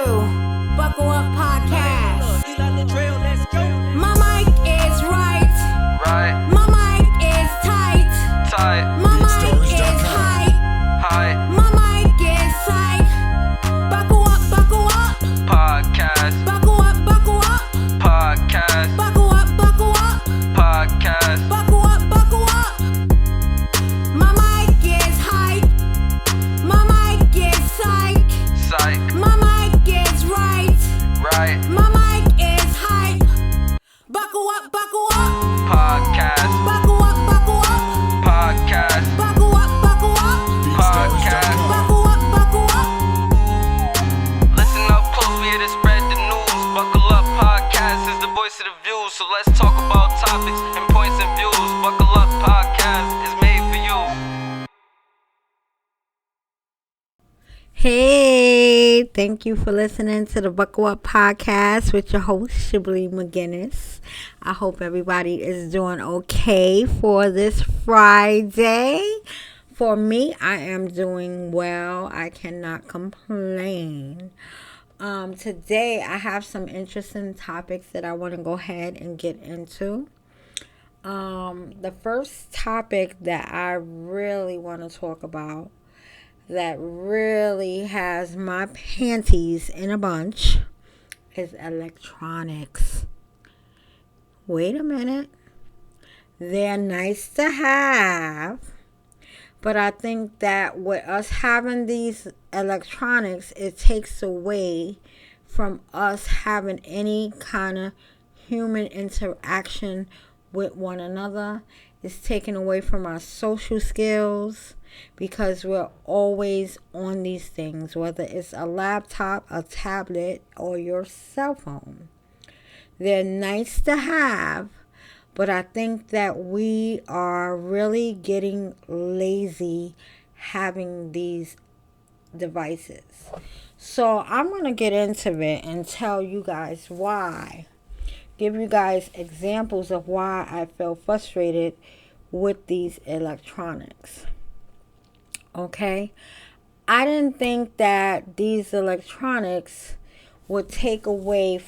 Buckle Up Podcast. My mic is right. Right. My mic is tight. Tight. My mic is hype. Hype. My mic is psych. Buckle up, buckle up. Podcast. Buckle up, buckle up. Podcast. Buckle up, buckle up. Podcast. Buckle up, buckle up. My mic is hype. My mic is psych. Psych. My mic is right. Right. My mic is hype. Buckle up, buckle up. Podcast. Buckle up, buckle up. Podcast. Buckle up, buckle up. Podcast. Buckle up, buckle up. Listen up close, we here to spread the news. Buckle Up Podcast is the voice of the views. So let's talk about topics and points of views. Buckle Up Podcast is made for you. Hey, thank you for listening to the Buckle Up Podcast with your host, Shibley McGinnis. I hope everybody is doing okay for this Friday. For me, I am doing well. I cannot complain. Today, I have some interesting topics that I want to go ahead and get into. The first topic that I really want to talk about that really has my panties in a bunch is electronics. Wait a minute. They're nice to have, but I think that with us having these electronics, it takes away from us having any kind of human interaction with one another. It's taken away from our social skills because we're always on these things, whether it's a laptop, a tablet, or your cell phone. They're nice to have, but I think that we are really getting lazy having these devices. So I'm going to get into it and tell you guys why. Give you guys examples of why I feel frustrated with these electronics. Okay? I didn't think that these electronics would take away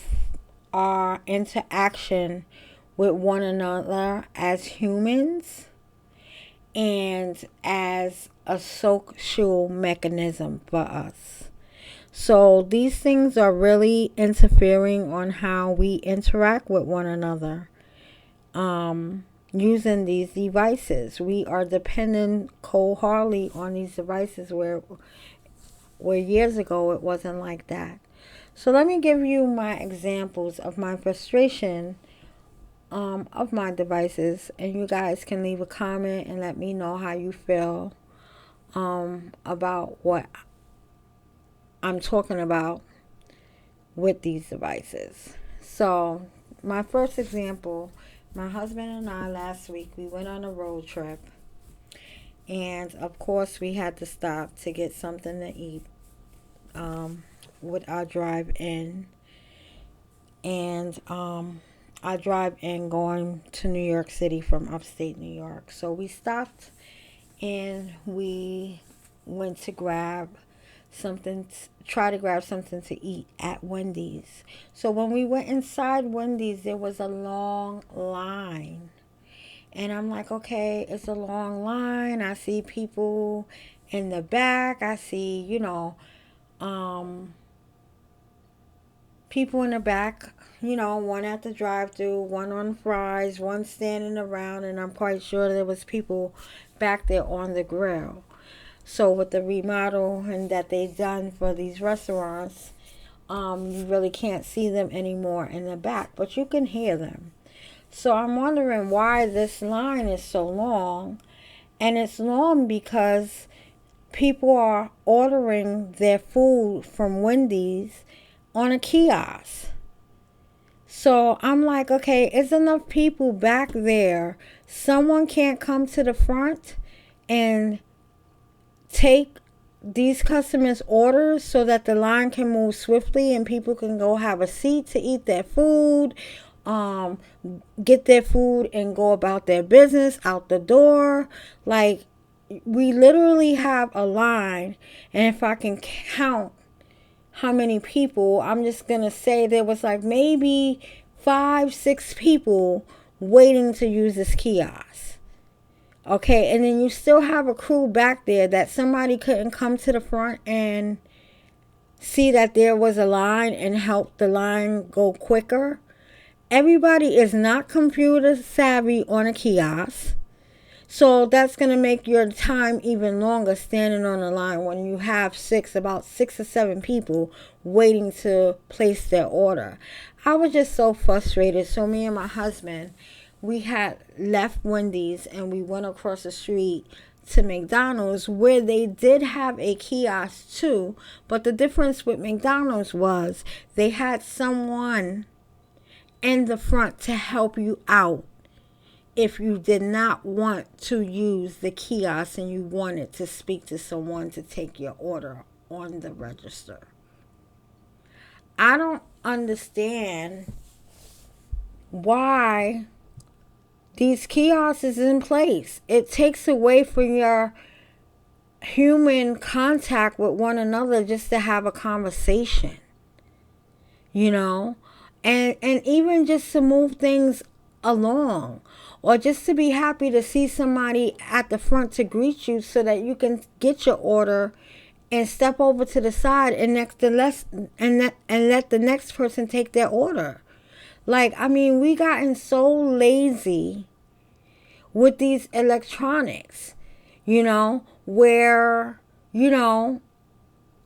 our interaction with one another as humans and as a social mechanism for us. So these things are really interfering on how we interact with one another using these devices. We are dependent wholeheartedly on these devices where years ago it wasn't like that. So let me give you my examples of my frustration of my devices, and you guys can leave a comment and let me know how you feel about what I'm talking about with these devices. So my first example, my husband and I last week, we went on a road trip, and of course we had to stop to get something to eat with our drive-in, and our drive-in going to New York City from upstate New York. So we stopped and we went to try to grab something to eat at Wendy's. So when we went inside Wendy's, there was a long line. And I'm like, okay, it's a long line. I see people in the back. I see, people in the back, one at the drive-thru, one on fries, one standing around, and I'm quite sure there was people back there on the grill. So with the remodel and that they've done for these restaurants, you really can't see them anymore in the back, but you can hear them. So I'm wondering why this line is so long, and it's long because people are ordering their food from Wendy's on a kiosk. So I'm like, okay, it's enough people back there. Someone can't come to the front and take these customers' orders so that the line can move swiftly and people can go have a seat to eat their food, get their food and go about their business out the door. Like, we literally have a line, and if I can count how many people. I'm just going to say there was like maybe 5-6 people waiting to use this kiosk. Okay, and then you still have a crew back there that somebody couldn't come to the front and see that there was a line and help the line go quicker. Everybody is not computer savvy on a kiosk. So that's going to make your time even longer standing on the line when you have about 6 or 7 people waiting to place their order. I was just so frustrated. So me and my husband, we had left Wendy's and we went across the street to McDonald's, where they did have a kiosk too. But the difference with McDonald's was they had someone in the front to help you out if you did not want to use the kiosk and you wanted to speak to someone to take your order on the register. I don't understand why these kiosks is in place. It takes away from your human contact with one another just to have a conversation, you know, and even just to move things along, or just to be happy to see somebody at the front to greet you so that you can get your order and step over to the side and let the next person take their order. Like, I mean, we gotten so lazy with these electronics, you know, where, you know,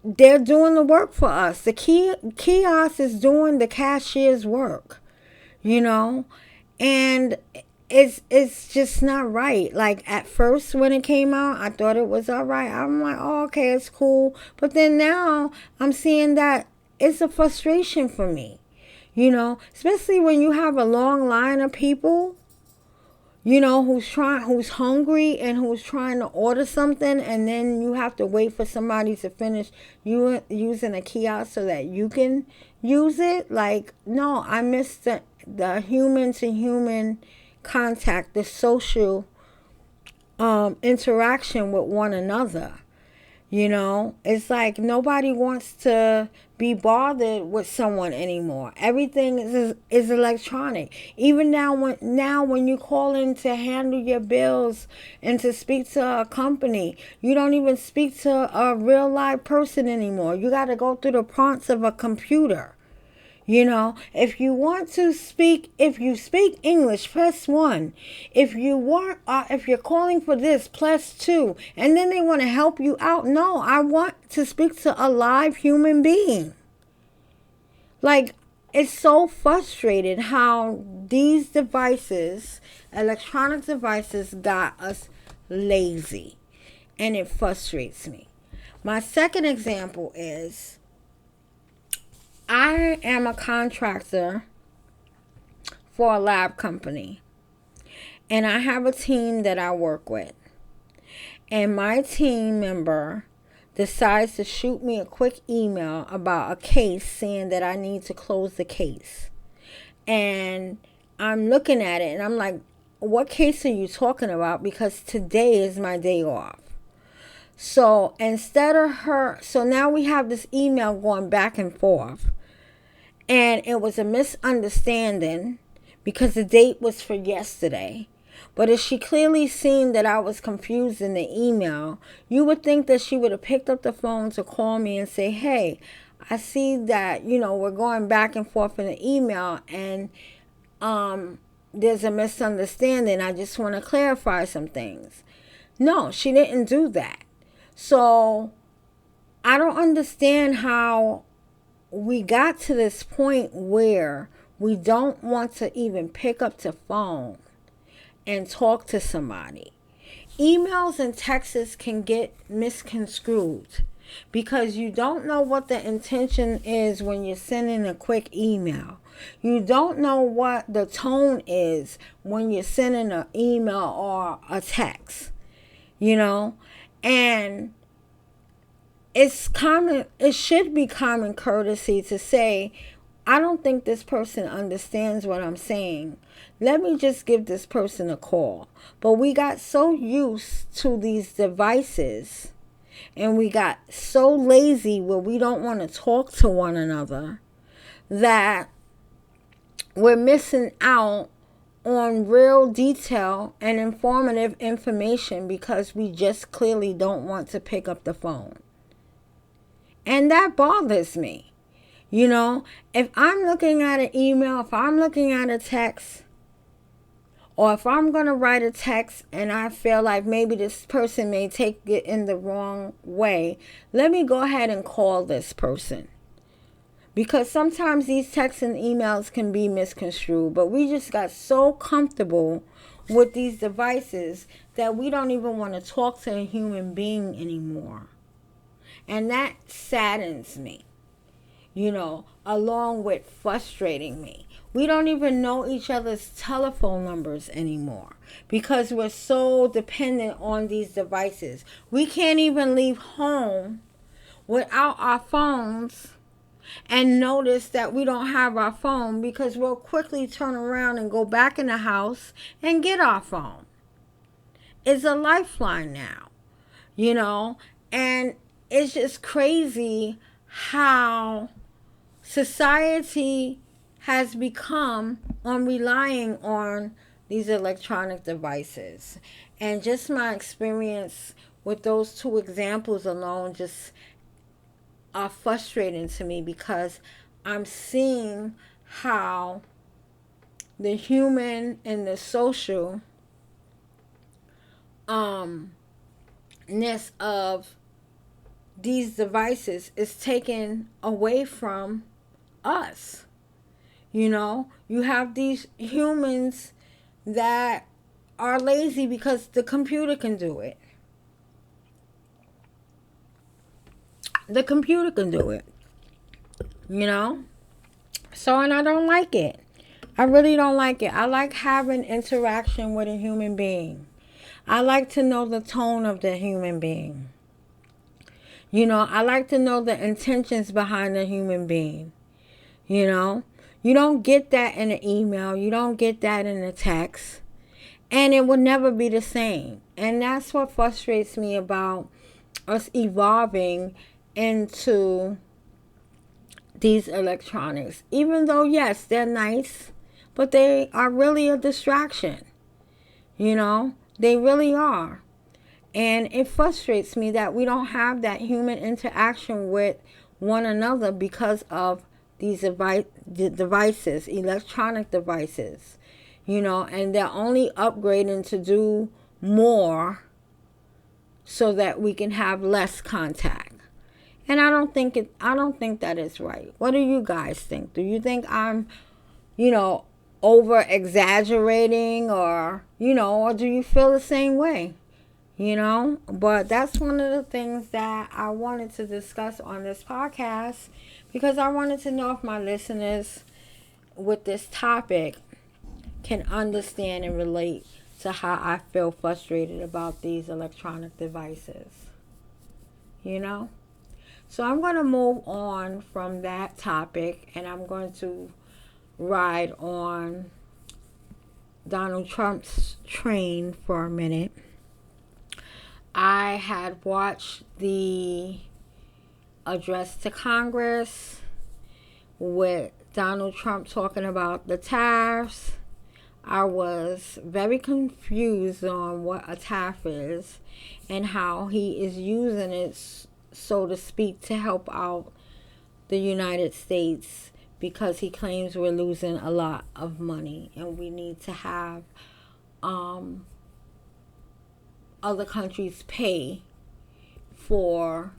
they're doing the work for us. The kiosk is doing the cashier's work, you know, and it's just not right. Like, at first when it came out, I thought it was all right. I'm like, oh, okay, it's cool. But then now I'm seeing that it's a frustration for me, you know, especially when you have a long line of people, you know, who's hungry and who's trying to order something, and then you have to wait for somebody to finish using a kiosk so that you can use it. Like, no, I miss the human to human contact, the social interaction with one another. You know, it's like nobody wants to be bothered with someone anymore. Everything is electronic. Even now when you call in to handle your bills and to speak to a company, you don't even speak to a real live person anymore. You got to go through the prompts of a computer. You know, if you speak English, press 1. If you're calling for this, press 2. And then they want to help you out. No, I want to speak to a live human being. Like, it's so frustrating how these devices, electronic devices, got us lazy. And it frustrates me. My second example is, I am a contractor for a lab company, and I have a team that I work with, and my team member decides to shoot me a quick email about a case saying that I need to close the case. And I'm looking at it and I'm like, what case are you talking about? Because today is my day off. So so now we have this email going back and forth. And it was a misunderstanding because the date was for yesterday. But if she clearly seen that I was confused in the email, you would think that she would have picked up the phone to call me and say, hey, I see that, you know, we're going back and forth in the email and there's a misunderstanding. I just want to clarify some things. No, she didn't do that. So I don't understand how we got to this point where we don't want to even pick up the phone and talk to somebody. Emails and texts can get misconstrued because you don't know what the intention is when you're sending a quick email. You don't know what the tone is when you're sending an email or a text, you know, and it should be common courtesy to say, I don't think this person understands what I'm saying. Let me just give this person a call. But we got so used to these devices And we got so lazy where we don't want to talk to one another that we're missing out on real detail and informative information because we just clearly don't want to pick up the phone. And that bothers me. You know, if I'm looking at an email, if I'm looking at a text, or if I'm going to write a text and I feel like maybe this person may take it in the wrong way, let me go ahead and call this person. Because sometimes these texts and emails can be misconstrued, but we just got so comfortable with these devices that we don't even want to talk to a human being anymore. And that saddens me, you know, along with frustrating me. We don't even know each other's telephone numbers anymore because we're so dependent on these devices. We can't even leave home without our phones and notice that we don't have our phone because we'll quickly turn around and go back in the house and get our phone. It's a lifeline now, you know, and it's just crazy how society has become on relying on these electronic devices. And just my experience with those two examples alone just are frustrating to me because I'm seeing how the human and the social ness of these devices is taken away from us. You know, you have these humans that are lazy because the computer can do it. The computer can do it. You know? So, and I don't like it. I really don't like it. I like having interaction with a human being. I like to know the tone of the human being. You know, I like to know the intentions behind the human being. You know? You don't get that in an email. You don't get that in a text. And it will never be the same. And that's what frustrates me about us evolving into these electronics. Even though, yes, they're nice, but they are really a distraction. You know, they really are. And it frustrates me that we don't have that human interaction with one another because of these devices, electronic devices, you know, and they're only upgrading to do more so that we can have less contact. And I don't think that is right. What do you guys think? Do you think I'm, you know, over exaggerating, or, you know, or do you feel the same way? You know, but that's one of the things that I wanted to discuss on this podcast because I wanted to know if my listeners with this topic can understand and relate to how I feel frustrated about these electronic devices. You know? So I'm going to move on from that topic and I'm going to ride on Donald Trump's train for a minute. I had watched the address to Congress with Donald Trump talking about the tariffs. I was very confused on what a tariff is and how he is using it, so to speak, to help out the United States because he claims we're losing a lot of money and we need to have other countries pay for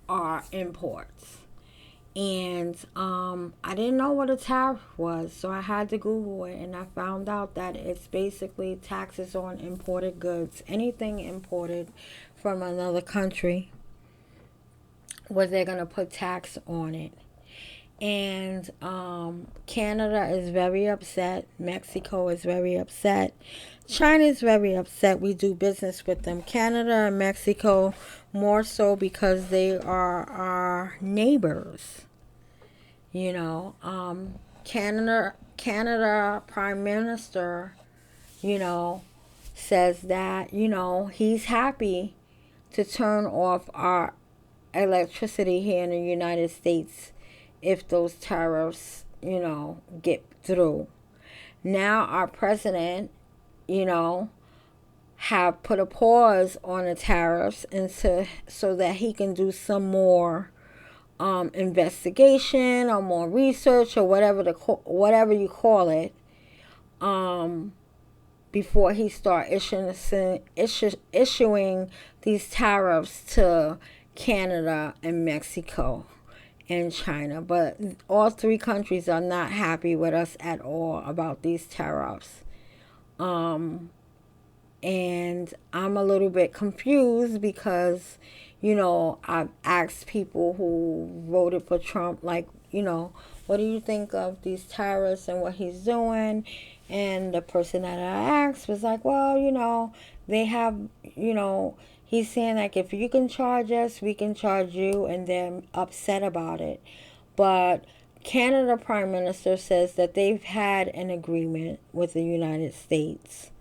our imports. And I didn't know what a tariff was, so I had to Google it, and I found out that it's basically taxes on imported goods. Anything imported from another country, where they're going to put tax on it. And Canada is very upset. Mexico is very upset. China is very upset. We do business with them. Canada and Mexico more so because they are our neighbors. You know, Canada Prime Minister, you know, says that, you know, he's happy to turn off our electricity here in the United States if those tariffs, get through. Now our president, have put a pause on the tariffs and so that he can do some more investigation or more research or whatever you call it, before he start issuing these tariffs to Canada and Mexico and China. But all three countries are not happy with us at all about these tariffs. And I'm a little bit confused because, I've asked people who voted for Trump, like, what do you think of these tariffs and what he's doing? And the person that I asked was like, well, they have, he's saying like, if you can charge us, we can charge you, and they're upset about it. But Canada Prime Minister says that they've had an agreement with the United States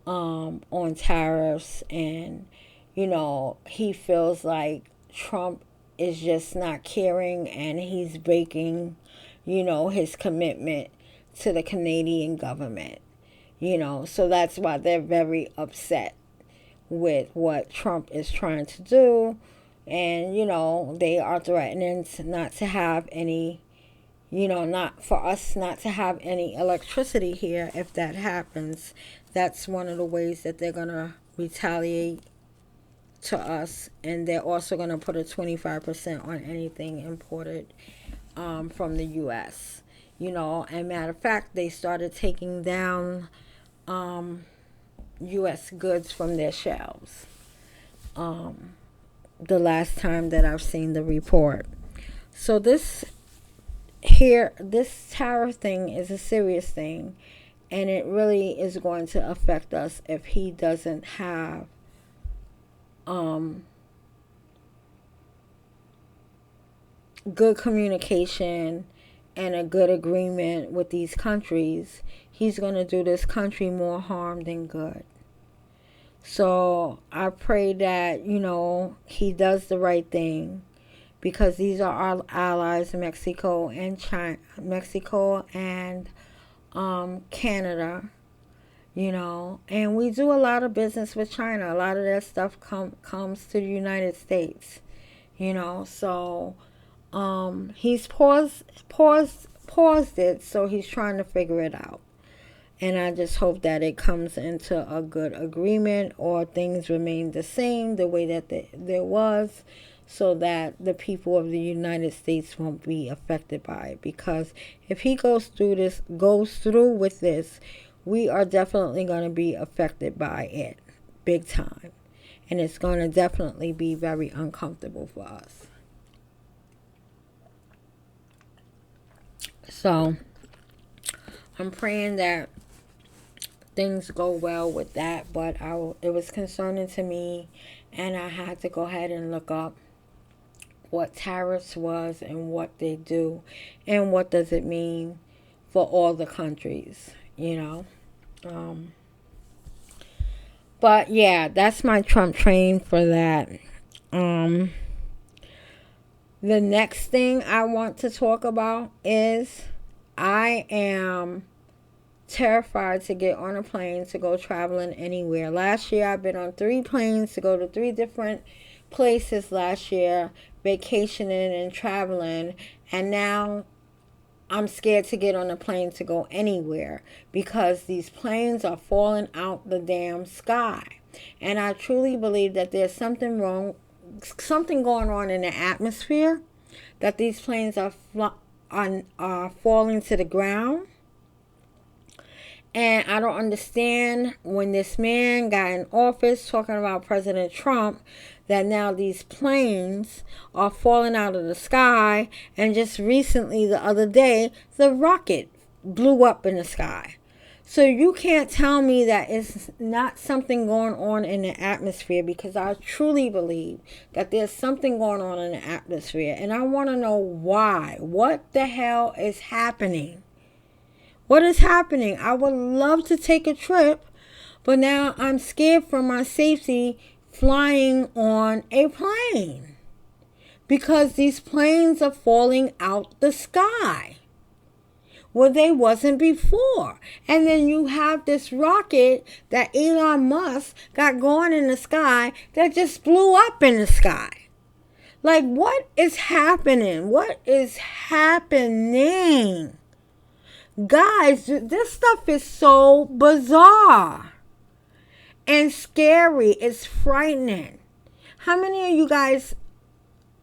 on tariffs, and he feels like Trump is just not caring and he's breaking his commitment to the Canadian government, so that's why they're very upset with what Trump is trying to do. And they are threatening not to have any, not for us not to have any electricity here if that happens. That's one of the ways that they're going to retaliate to us. And they're also going to put a 25% on anything imported from the U.S. And matter of fact, they started taking down U.S. goods from their shelves the last time that I've seen the report. So this tariff thing is a serious thing. And it really is going to affect us if he doesn't have good communication and a good agreement with these countries. He's going to do this country more harm than good. So I pray that, he does the right thing, because these are our allies, Mexico and Canada, and we do a lot of business with China. A lot of that stuff comes to the United States, so he's paused it, so he's trying to figure it out. And I just hope that it comes into a good agreement, or things remain the same the way that there was, so that the people of the United States won't be affected by it. Because if he goes through with this, we are definitely going to be affected by it big time. And it's going to definitely be very uncomfortable for us. So I'm praying that things go well with that. But it was concerning to me, and I had to go ahead and look up what tariffs was and what they do and what does it mean for all the countries, but yeah, that's my Trump train for that. The next thing I want to talk about is I am terrified to get on a plane to go traveling anywhere. Last year I've been on 3 planes to go to 3 different places last year, vacationing and traveling, and now I'm scared to get on a plane to go anywhere because these planes are falling out the damn sky. And I truly believe that there's something going on in the atmosphere, that these planes are falling to the ground. And I don't understand, when this man got in office talking about President Trump, that now these planes are falling out of the sky. And just recently, the other day, the rocket blew up in the sky. So you can't tell me that it's not something going on in the atmosphere, because I truly believe that there's something going on in the atmosphere. And I want to know why. What the hell is happening? What is happening? I would love to take a trip, but now I'm scared for my safety flying on a plane because these planes are falling out the sky where they wasn't before. And then you have this rocket that Elon Musk got going in the sky that just blew up in the sky. Like, what is happening? What is happening? Guys, this stuff is so bizarre and scary. It's frightening. How many of you guys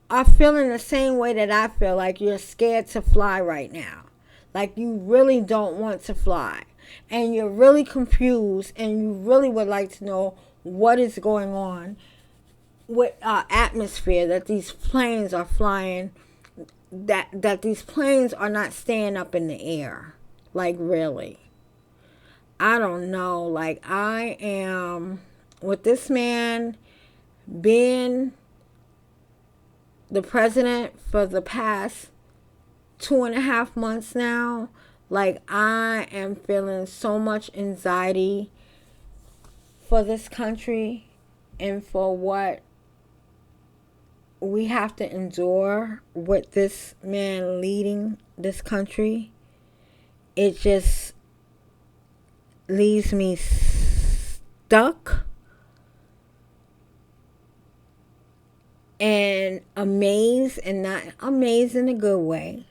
are feeling the same way that I feel? Like you're scared to fly right now. Like you really don't want to fly. And you're really confused and you really would like to know what is going on with our atmosphere, that these planes are flying, that these planes are not staying up in the air. Like, really. I don't know. Like, I am, with this man being the president for the past 2.5 months now, like, I am feeling so much anxiety for this country and for what we have to endure with this man leading this country. It just leaves me stuck and amazed, and not amazed in a good way.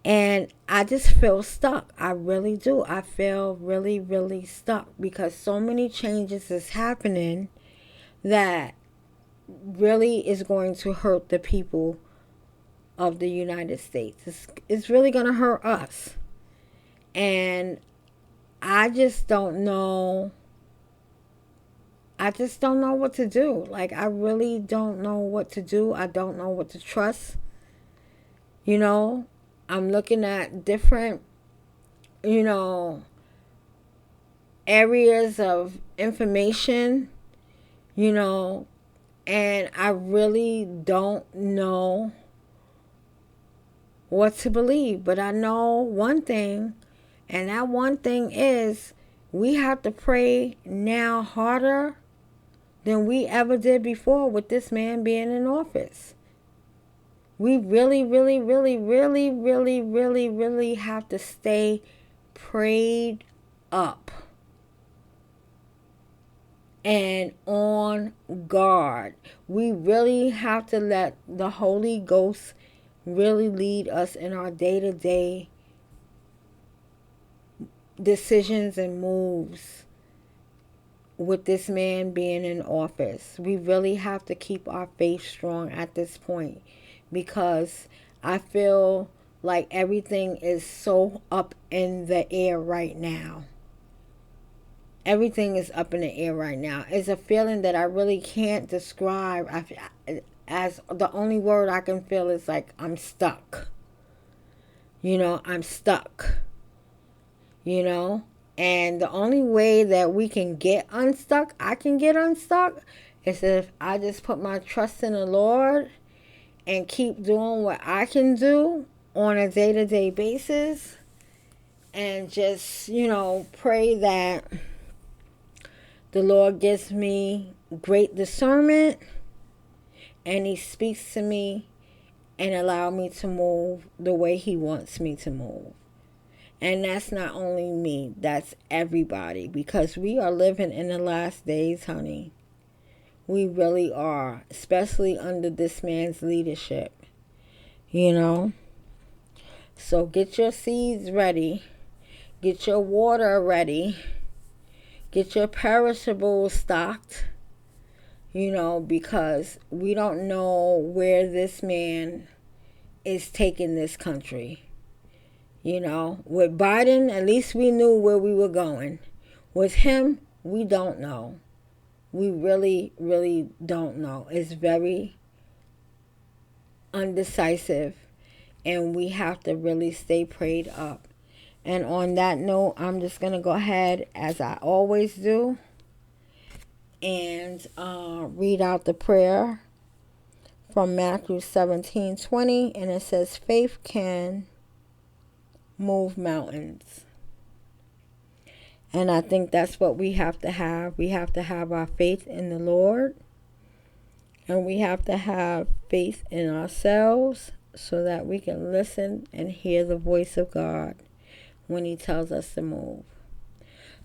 And I just feel stuck. I really do. I feel really, really stuck because so many changes is happening that really is going to hurt the people of the United States. It's really going to hurt us. And I just don't know. I just don't know what to do. Like, I really don't know what to do. I don't know what to trust. You know, I'm looking at different, areas of information, and I really don't know what to believe. But I know one thing, and that one thing is we have to pray now harder than we ever did before with this man being in office. We really, really, really, really, really, really, really have to stay prayed up and on guard. We really have to let the Holy Ghost really lead us in our day-to-day decisions and moves with this man being in office. We really have to keep our faith strong at this point, because I feel like everything is so up in the air right now. Everything is up in the air right now. It's a feeling that I really can't describe. As the only word I can feel is like I'm stuck. I'm stuck. And the only way that we can get unstuck, I can get unstuck, is if I just put my trust in the Lord and keep doing what I can do on a day-to-day basis, and just, pray that the Lord gives me great discernment and He speaks to me and allow me to move the way He wants me to move. And that's not only me, that's everybody, because we are living in the last days, honey. We really are, especially under this man's leadership, So get your seeds ready, get your water ready, get your perishables stocked, because we don't know where this man is taking this country. With Biden, at least we knew where we were going. With him, we don't know. We really, really don't know. It's very undecisive, and we have to really stay prayed up. And on that note, I'm just going to go ahead, as I always do, and read out the prayer from Matthew 17:20, and it says, faith can move mountains. And I think that's what we have to have. We have to have our faith in the Lord. And we have to have faith in ourselves so that we can listen and hear the voice of God when He tells us to move.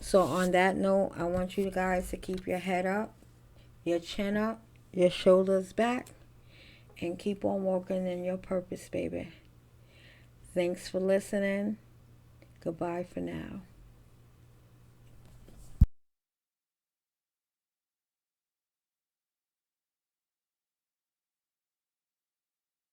So on that note, I want you guys to keep your head up, your chin up, your shoulders back, and keep on walking in your purpose, baby. Thanks for listening. Goodbye for now.